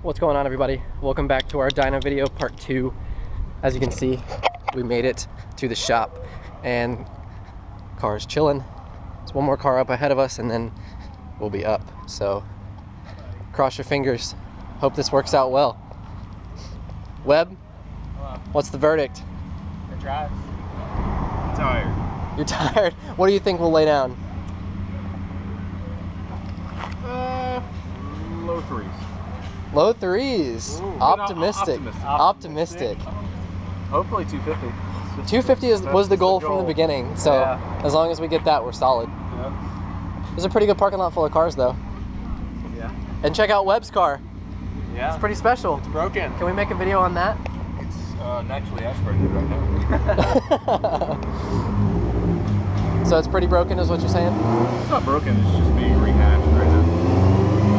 What's going on, everybody? Welcome back to our dyno video part 2. As you can see, we made it to the shop and car's chilling. There's one more car up ahead of us and then we'll be up. So cross your fingers. Hope this works out well. Webb, what's the verdict? It drives. I'm tired. You're tired? What do you think we'll lay down? Low threes. Low threes. Ooh, optimistic. Optimistic. Hopefully 250. 250 was the goal from the beginning, so yeah. As long as we get that, we're solid. Yeah. There's a pretty good parking lot full of cars, though. Yeah. And check out Webb's car. Yeah. It's pretty special. It's broken. Can we make a video on that? It's naturally aspirated right now. So it's pretty broken, is what you're saying? It's not broken. It's just being rehashed right now.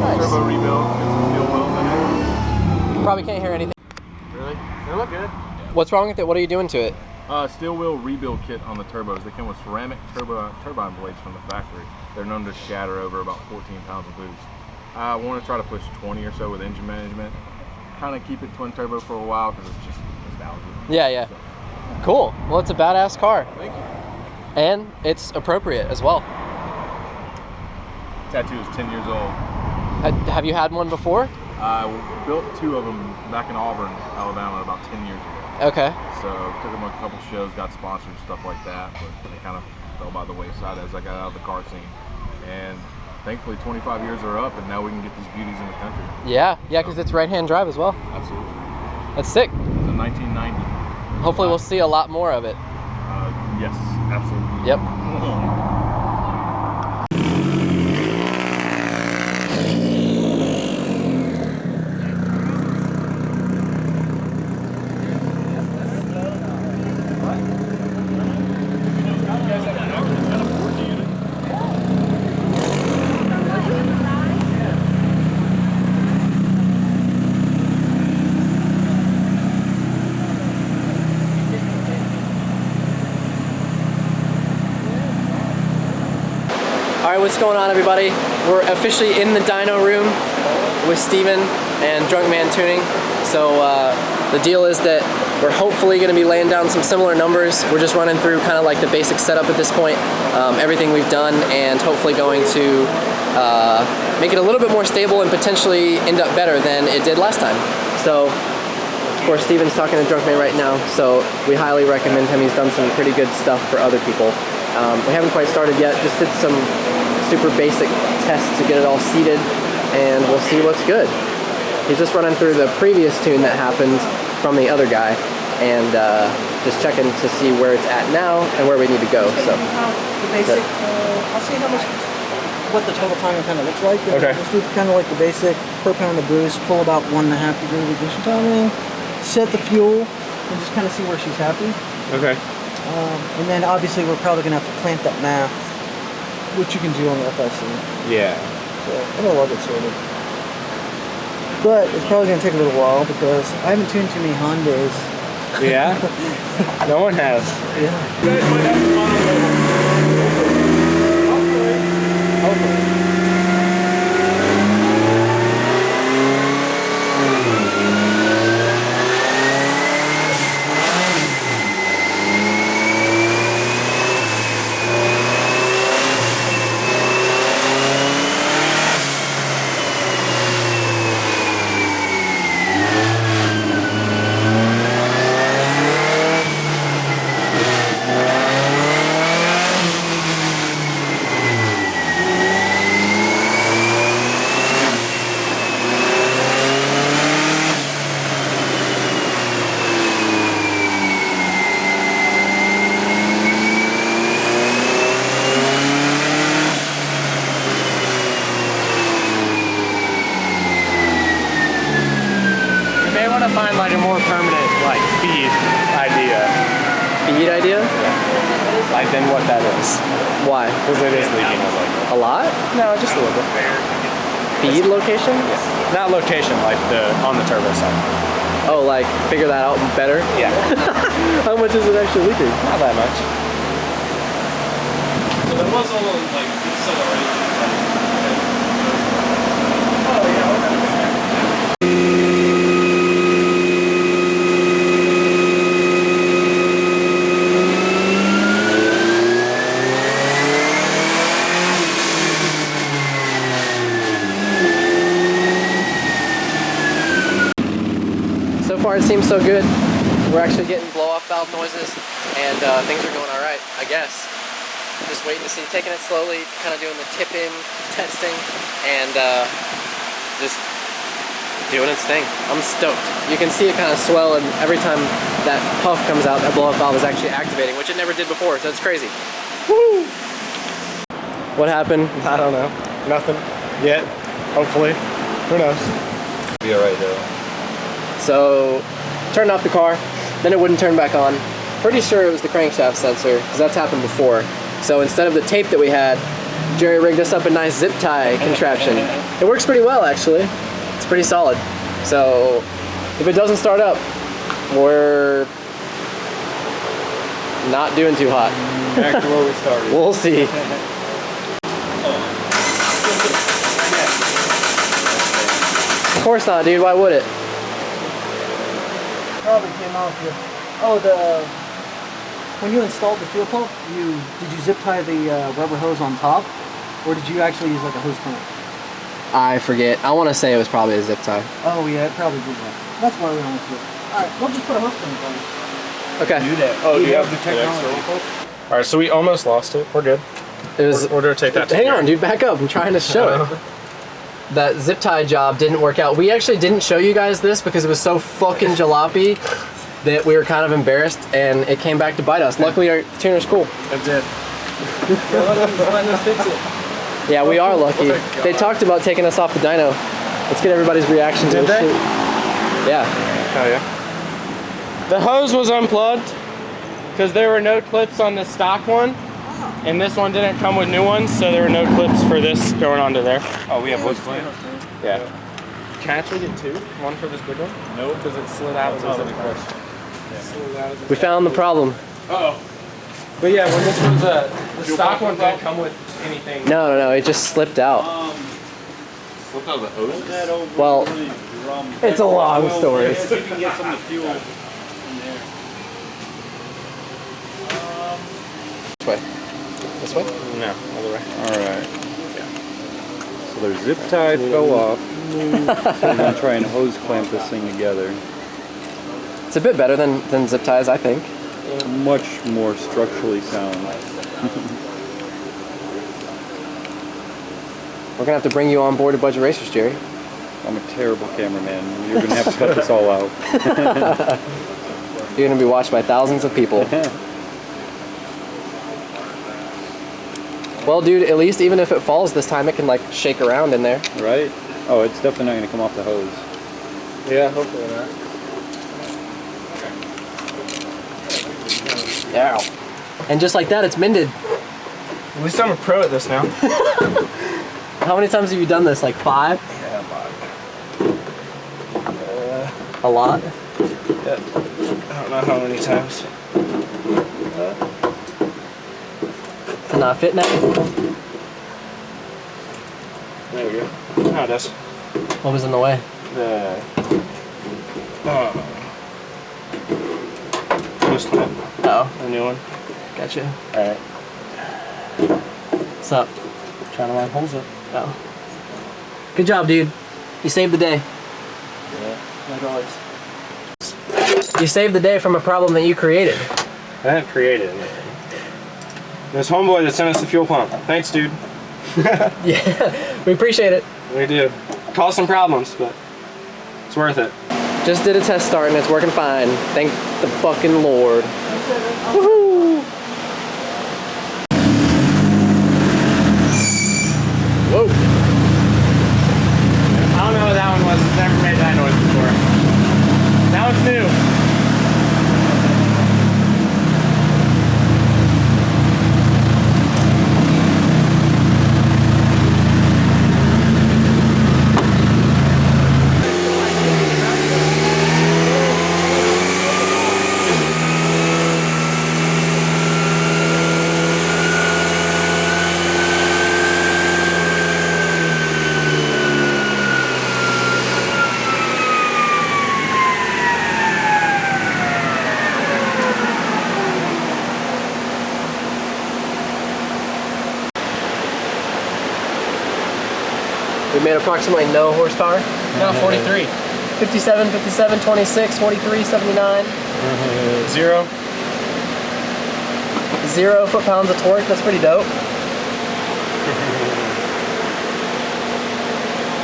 Nice. Turbo rebuild. Get some steel wheels in it. You probably can't hear anything. Really? They look good. What's wrong with it? What are you doing to it? Steel wheel rebuild kit on the turbos. They come with ceramic turbine blades from the factory. They're known to shatter over about 14 pounds of boost. I want to try to push 20 or so with engine management. Kind of keep it twin turbo for a while because it's just nostalgia. Yeah, yeah. So. Cool. Well, it's a badass car. Thank you. And it's appropriate as well. Tattoo is 10 years old. Have you had one before? I built 2 of them back in Auburn, Alabama, about 10 years ago. Okay. So took them a couple shows, got sponsored, stuff like that, but they kind of fell by the wayside as I got out of the car scene. And thankfully 25 years are up and now we can get these beauties in the country. Yeah, yeah, because it's right-hand drive as well. Absolutely. That's sick. It's a 1990. Hopefully we'll see a lot more of it. Yes, absolutely. Yep. Alright, what's going on, everybody? We're officially in the dyno room with Steven and Drunk Man Tuning. So the deal is that we're hopefully going to be laying down some similar numbers. We're just running through kind of like the basic setup at this point, everything we've done, and hopefully going to make it a little bit more stable and potentially end up better than it did last time. So, of course, Steven's talking to Drunk Man right now, so we highly recommend him. He's done some pretty good stuff for other people. We haven't quite started yet, just did some super basic tests to get it all seated, and we'll see what's good. He's just running through the previous tune that happened from the other guy, and just checking to see where it's at now and where we need to go. So the basic, I'll see how much, what the total timing kind of looks like. Okay. Let's do kind of like the basic per pound of boost, pull about 1.5 degree ignition timing, set the fuel, and just kind of see where she's happy. Okay. And then obviously we're probably going to have to plant that math, which you can do on the FIC. Yeah. So I'm going to love it sorted. But it's probably going to take a little while because I haven't tuned too many Hondas. Yeah? No one has. Yeah. You guys might have to Hopefully. Find like a more permanent like feed idea. Feed idea? Yeah. Like then what that is. Why? Because it is leaking a little bit. A lot? No, just a little bit. Feed location? Yeah. Not location, like on the turbo side. Oh, like figure that out better? Yeah. How much is it actually leaking? Not that much. So there was a little like deceleration. Oh yeah, okay. far it seems so good. We're actually getting blow-off valve noises, and things are going all right, I guess. Just waiting to see, taking it slowly, kind of doing the tip-in testing, and just doing its thing. I'm stoked. You can see it kind of swell, and every time that puff comes out, that blow-off valve is actually activating, which it never did before, so it's crazy. Woo! What happened? I don't know. Nothing yet, hopefully. Who knows? Be alright though. So, turned off the car, then it wouldn't turn back on. Pretty sure it was the crankshaft sensor, because that's happened before. So instead of the tape that we had, Jerry rigged us up a nice zip tie contraption. It works pretty well, actually. It's pretty solid. So, if it doesn't start up, we're not doing too hot. Back to where we started. We'll see. Of course not, dude. Why would it? Probably came off your... Oh, when you installed the fuel pump, did you zip tie the rubber hose on top, or did you actually use like a hose clamp? I forget. I want to say it was probably a zip tie. Oh yeah, it probably did that. That's why we don't do it. All right, we'll just put a hose clamp on. Okay. Do that. Oh, do you have the technology? All right, so we almost lost it. We're good. It was. We're gonna take that. Hang on, dude. Back up. I'm trying to show it. That zip tie job didn't work out. We actually didn't show you guys this because it was so fucking jalopy that we were kind of embarrassed, and it came back to bite us. Luckily, our tuner's cool. It did. Yeah, we are lucky. They talked about taking us off the dyno. Let's get everybody's reaction to Did this they? shit. Yeah. Oh yeah. The hose was unplugged because there were no clips on the stock one, and this one didn't come with new ones, so there were no clips for this going onto there. Oh, we have hose clamps. Yeah. Can I actually get two? One for this big one? No, because it slid out. We found the problem. Uh-oh. But yeah, when this was the stock one didn't come with anything. No, it just slipped out. Slipped out of the hose? Well, it's a long story. If you can get some of the fuel in there. This way. This way? No, other way. Alright. So their zip tie fell off. So we're going to try and hose clamp this thing together. It's a bit better than zip ties, I think. Much more structurally sound. We're gonna have to bring you on board to Budget Racers, Jerry. I'm a terrible cameraman. You're going to have to cut this all out. You're gonna be watched by thousands of people. Well, dude, at least even if it falls this time, it can like shake around in there. Right? Oh, it's definitely not going to come off the hose. Yeah, hopefully not. Yeah. And just like that, it's mended. At least I'm a pro at this now. How many times have you done this? Like 5? Yeah, about. A lot? Yeah. I don't know how many times. It's not fit now? There we go. Now it does. What was in the way? The hose clamp. Oh, A new one. gotcha. Alright. What's up? Trying to line holes up. Oh. Good job, dude. You saved the day. Yeah. Like always. You saved the day from a problem that you created. I didn't create it. This homeboy that sent us the fuel pump. Thanks, dude. Yeah, we appreciate it. We do. Caused some problems, but it's worth it. Just did a test start and it's working fine. Thank the fucking Lord. Woohoo! Whoa. I don't know what that one was. It's never made that noise before. That one's new. We made approximately no horsepower. No, 43. 57, 57, 26, 43, 79. 0. 0 foot-pounds of torque. That's pretty dope.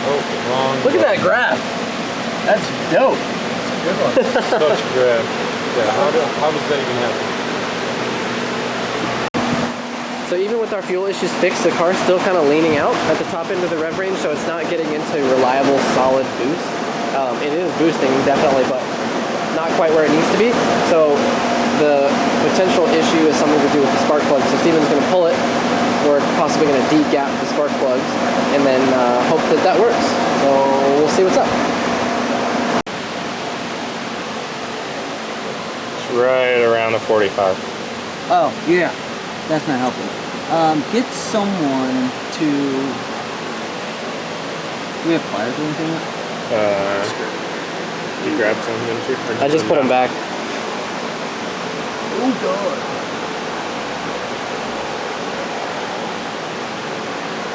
Oh, wrong. Look at that graph. That's dope. Good one. Such grab. Yeah, how does that even happen? So even with our fuel issues fixed, the car's still kind of leaning out at the top end of the rev range, so it's not getting into reliable, solid boost. It is boosting, definitely, but not quite where it needs to be. So the potential issue is something to do with the spark plug. So Steven's going to pull it. We're possibly going to de-gap the spark plugs and then hope that that works. So we'll see what's up. It's right around the 45. Oh, yeah. That's not helping. Get someone to... Do we have pliers or anything? You grabbed some, didn't you? I just put them back. Oh, God.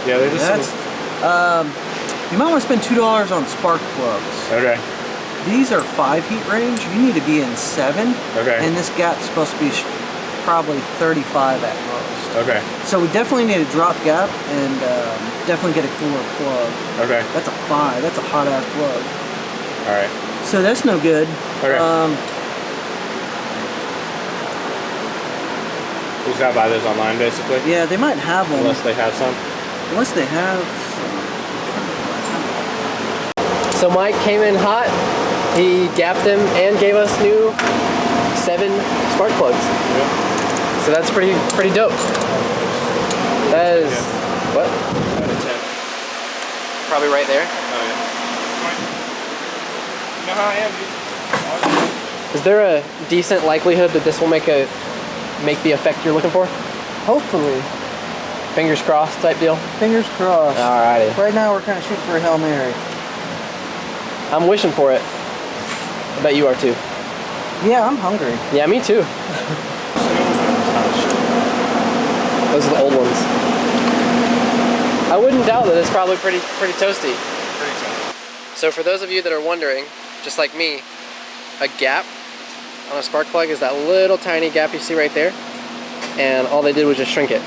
Yeah, they're just... That's... you might want to spend $2 on spark plugs. Okay. These are 5 heat range. You need to be in 7. Okay. And this gap's supposed to be probably 35 at most. Okay. So we definitely need a drop gap and definitely get a cooler plug. Okay. That's a 5. That's a hot ass plug. All right. So that's no good. Okay. We just gotta buy those online, basically. Yeah, they might have them. Unless they have some. Unless they have some. So Mike came in hot. He gapped them and gave us new 7 spark plugs. Yep. So that's pretty dope. That is what? Out of 10. Probably right there. Oh yeah. You know how I am, dude. Is there a decent likelihood that this will make the effect you're looking for? Hopefully. Fingers crossed type deal? Fingers crossed. Alrighty. Right now we're kind of shooting for a Hail Mary. I'm wishing for it. I bet you are too. Yeah, I'm hungry. Yeah, me too. Those are the old ones. I wouldn't doubt that it's probably pretty toasty. Pretty tough. So for those of you that are wondering, just like me, a gap on a spark plug is that little tiny gap you see right there, and all they did was just shrink it.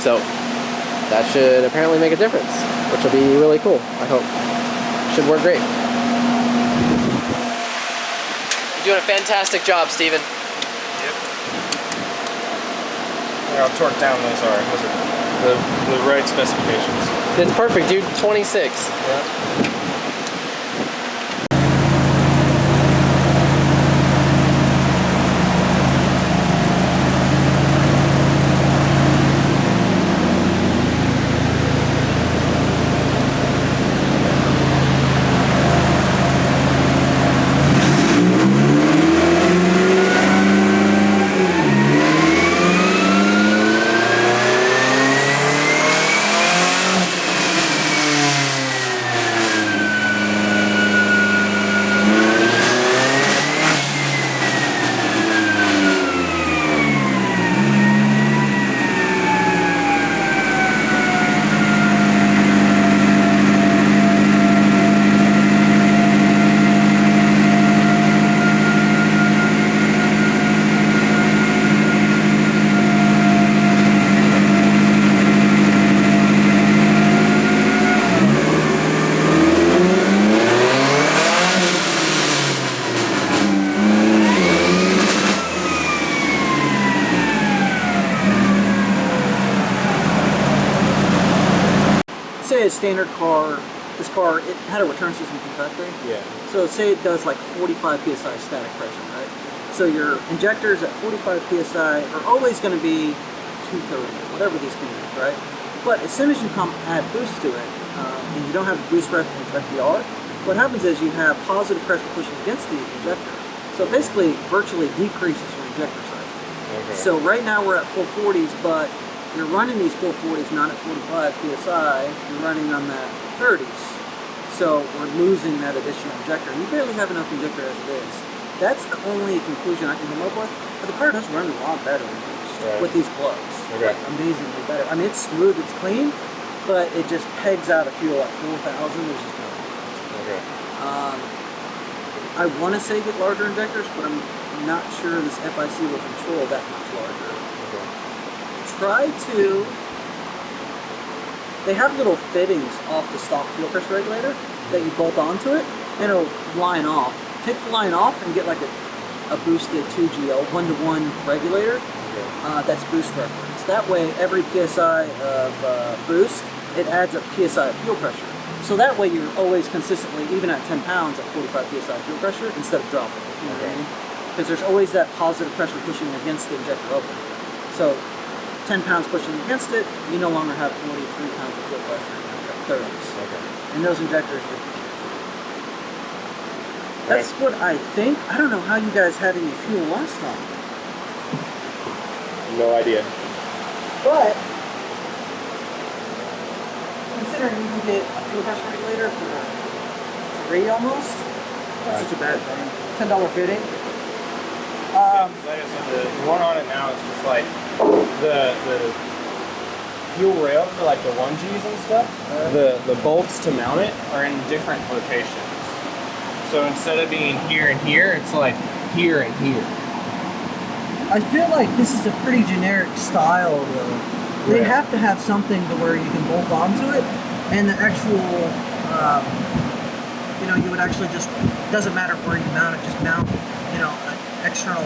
So that should apparently make a difference, which will be really cool, I hope. Should work great. You're doing a fantastic job, Steven. Yep. I'll torque down those are. Those are the right specifications. It's perfect, dude. 26. Yeah. Say a standard car, this car, it had a return system from factory. Yeah. So say it does like 45 psi static pressure, right? So your injectors at 45 psi are always going to be 230, whatever these can use, right? But as soon as you add boost to it, and you don't have a boost ref from FDR, what happens is you have positive pressure pushing against the injector. So it basically virtually decreases your injector size. Okay. So right now we're at full 40s, but you're running these full 40s not at 45 psi, you're running on that 30s. So we're losing that additional injector. You barely have enough injector as it is. That's the only conclusion I can come up with. But the car does run a lot better with these plugs. Okay. Like, amazingly better. I mean, it's smooth, it's clean, but it just pegs out a fuel at 4,000, which is good. Okay. I want to say get larger injectors, but I'm not sure this FIC will control that much larger. Try to. They have little fittings off the stock fuel pressure regulator that you bolt onto it, and it'll line off. Take the line off and get like a boosted 2GL 1-to-1 regulator that's boost reference. That way, every PSI of boost, it adds a PSI of fuel pressure. So that way, you're always consistently, even at 10 pounds, at 45 PSI fuel pressure instead of dropping. You know what I mean? Because there's always that positive pressure pushing against the injector opening. So 10 pounds pushing against it, you no longer have 43 pounds of fuel pressure in 30s. And those injectors, that's what I think. I don't know how you guys had any fuel last time. No idea. But, considering you can get a fuel pressure regulator for free almost, that's such a bad thing. $10 fitting. Like I said, the one on it now is just like the fuel rail for like the 1Gs and stuff. The bolts to mount it are in different locations. So instead of being here and here, it's like here and here. I feel like this is a pretty generic style though. They have to have something to where you can bolt onto it, and the actual, you would actually just, doesn't matter where you mount it, just mount, an external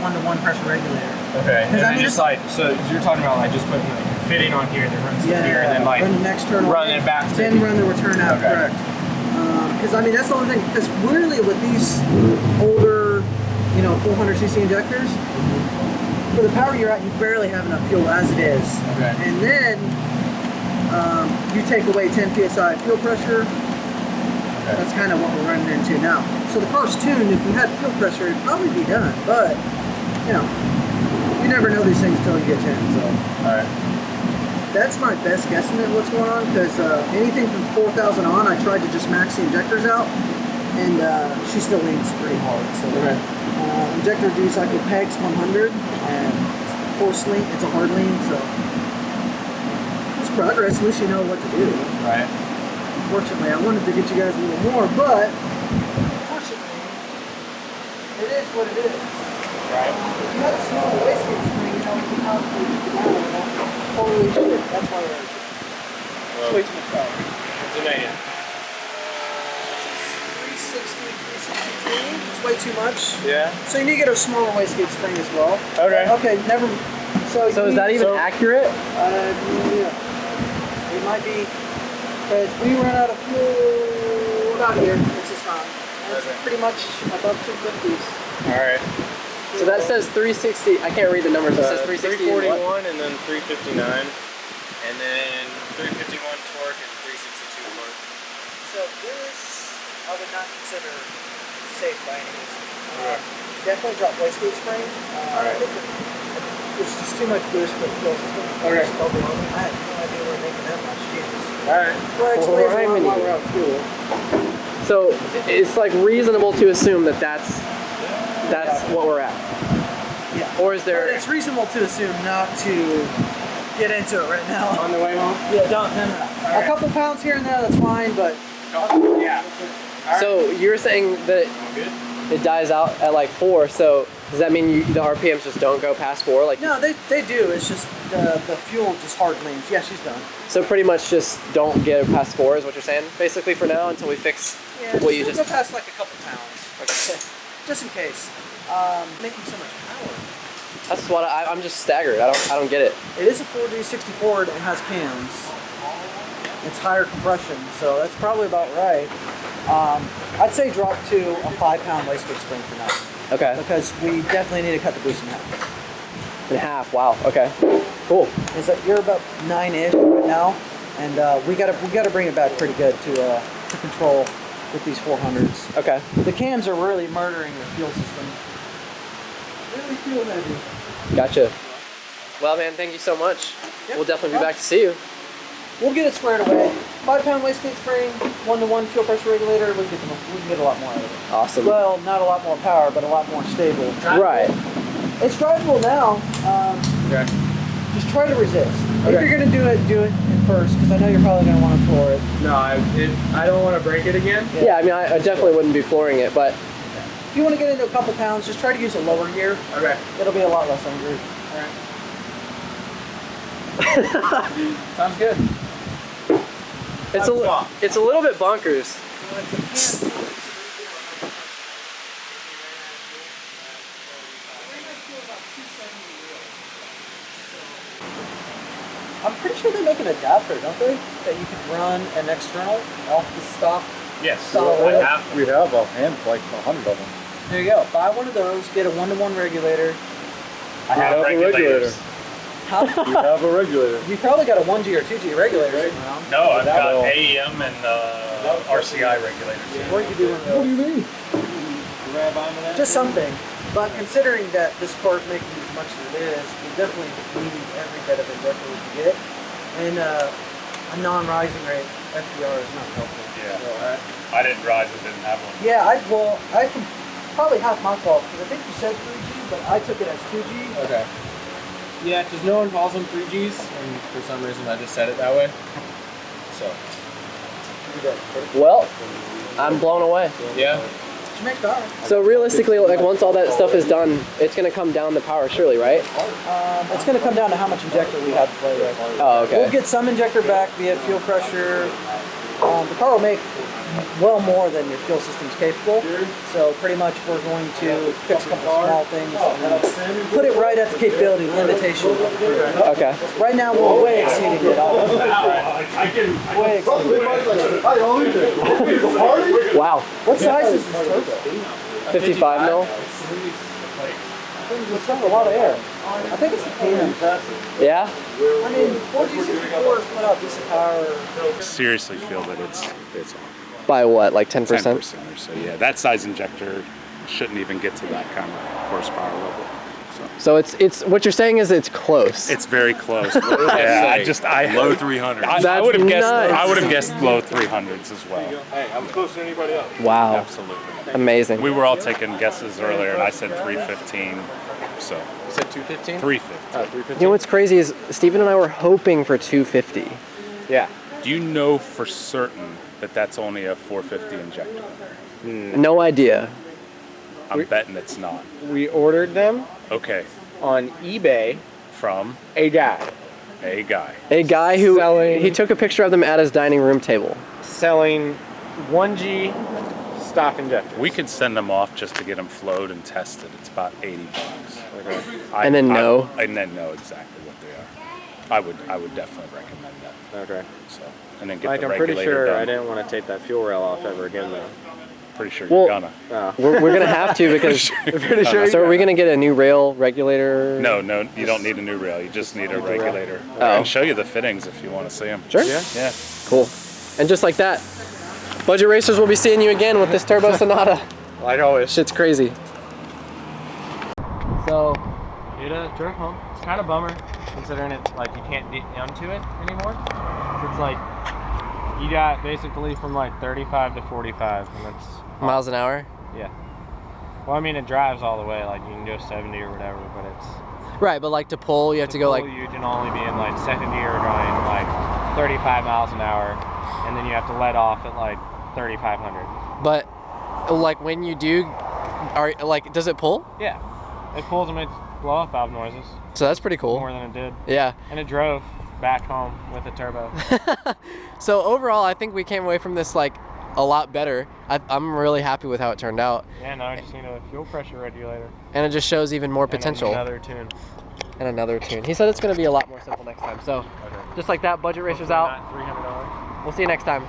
1-to-1 pressure regulator. Okay, and I then mean, just like, so you're talking about like just putting like a fitting on here, then runs through here, and then like run an external, run it back to then run the return out, okay. Correct. Because I mean, that's the only thing, because really with these older, 400cc injectors, for the power you're at, you barely have enough fuel as it is. Okay. And then you take away 10 psi fuel pressure. Okay. That's kind of what we're running into now. So the car's tuned. If we had fuel pressure, it'd probably be done. But you never know these things until you get tuned. So. All right. That's my best guesstimate what's going on, because anything from 4,000 on, I tried to just max the injectors out, and she still leans pretty hard. So injector D-cycle pegs 100, and force lean, it's a hard lean, so it's progress, at least you know what to do. Right. Unfortunately, I wanted to get you guys a little more, but unfortunately, it is what it is. Right. If you had a small wastegate spring, you can probably get it out. Holy shit, that's why we're it's way too much power. What's the name? 360, 362. It's way too much. Yeah. So you need to get a smaller wastegate spring as well. Okay. Okay, never. So is that even accurate? Yeah. It might be, because we ran out of fuel about here. It's just not. It's pretty much above 250s. All right. So that says 360. I can't read the numbers. It says 360. 341 and then 359, and then 351 torque and 362 torque. So this I would not consider safe by any means. Definitely drop wastegate spring. I think there's just too much boost for the fuel system. Okay. Just overwhelming. I had no idea we were making that much. Jesus. All right. Well, it explains a lot why we're out of fuel. So it's like reasonable to assume that that's what we're at. Yeah. Or is there? But it's reasonable to assume not to get into it right now. On the way home? Yeah, no. A couple pounds here and there, that's fine, but Yeah. So you're saying that it dies out at like 4. So does that mean the RPMs just don't go past 4? Like no, they do. It's just the fuel just hard leans. Yeah, she's done. so pretty much just don't get past 4 is what you're saying, basically for now until we fix what you just. Go past like a couple pounds. Okay. Just in case. Making so much power. That's what I'm just staggered. I don't get it. It is a 4G64 and it has cams. It's higher compression, so that's probably about right. I'd say drop to a 5-pound wastegate spring for now. Okay. Because we definitely need to cut the boost in half. In half. Wow. Okay. Cool. Is that you're about 9-ish right now, and we gotta bring it back pretty good to control with these 400s. Okay. The cams are really murdering the fuel system. Really fuel heavy. Gotcha. Well, man, thank you so much. Yep. We'll definitely be back to see you. We'll get it squared away. 5-pound wastegate spring, 1-to-1 fuel pressure regulator. We can get a lot more out of it. Awesome. Well, not a lot more power, but a lot more stable. Right. It's drivable now. Okay. Just try to resist. If you're gonna do it first, because I know you're probably gonna want to floor it. No, I don't want to break it again. Yeah, I mean, I definitely wouldn't be flooring it, but If you want to get into a couple pounds, just try to use a lower gear. Okay. It'll be a lot less angry. Sounds good. it's a little bit bonkers. I'm pretty sure they make an adapter, don't they? That you can run an external off the stock. Yes. Style We oil. have a hand, like 100 of them. There you go. Buy one of those. Get a 1-to-1 regulator. I have a regulator. How? We have a regulator. You probably got a 1G or 2G regulator sitting around. No, I've got AEM and RCI regulators. What are you doing? What do you mean? Just something. But considering that this car is making as much as it is, we definitely need every bit of injector we can get. And a non-rising rate FDR is not helpful. Yeah. So, I didn't realize it didn't have one. yeah, I can probably half my fault because I think you said 3G, but I took it as 2G. Okay. Yeah, because no one calls them 3Gs, and for some reason I just said it that way. So. Well, I'm blown away. Yeah. She makes power. So realistically, like once all that stuff is done, it's gonna come down the power, surely, right? It's going to come down to how much injector we have to play with. Oh, okay. We'll get some injector back via fuel pressure. The car will make well more than your fuel system's capable. So pretty much we're going to fix a couple small things and put it right at the capability limitation. Okay. Right now we're way exceeding it. Way exceeding it. Wow. What size is this turbo? 55 mil. It's not a lot of air. I think it's the cans. Yeah. I mean, 4G64s put out decent power. Seriously feel that it's off. By what? Like 10%? 10% or so. Yeah, that size injector shouldn't even get to that kind of horsepower level. So it's what you're saying is it's close. It's very close. Yeah, I Low 300. I would have guessed. nuts. I would have guessed low 300s as well. Hey, I'm closer than anybody else. Wow. Absolutely. Amazing. We were all taking guesses earlier, and I said 315. So You said 215? 350. You know what's crazy is Steven and I were hoping for 250. Yeah. Do you know for certain that that's only a 450 injector? No idea. I'm betting it's not. We ordered them Okay, on eBay. from A guy a guy. A guy who Selling- he took a picture of them at his dining room table. selling 1G stock injector. We could send them off just to get them flowed and tested. It's about $80. Okay. And then know? And then know exactly what they are. I would definitely recommend that. Okay. So, and then get Like, the I'm pretty regulator sure done. I didn't want to take that fuel rail off ever again, though. Pretty sure Well- you're gonna. We're gonna have to because. Pretty sure. So are we gonna get a new rail regulator? No, you don't need a new rail. You just need a regulator. Oh. I can show you the fittings if you want to see them. Sure. Yeah. Yeah. Cool. And just like that, Budget Racers will be seeing you again with this Turbo Sonata. Like always. Shit's crazy. So It drove home. It's kind of bummer considering it like you can't get onto it anymore. It's like you got basically from like 35 to 45, and that's miles an hour. yeah. Well, I mean it drives all the way. Like you can go 70 or whatever, but it's Right, but like to pull, you have to go like. you can only be in like second gear going like 35 miles an hour, and then you have to let off at like 3,500. But like when you do, are like does it pull? Yeah, it pulls and makes blow off valve noises So that's pretty cool. more than it did, Yeah. and it drove back home with a turbo. So overall, I think we came away from this like a lot better. I'm really happy with how it turned out, Yeah, now I just need a fuel pressure regulator. and it just shows even more And potential. another tune. And another tune. He said it's going to be a lot more simple next time. So, just like that, Budget Racers out. Not $300. We'll see you next time.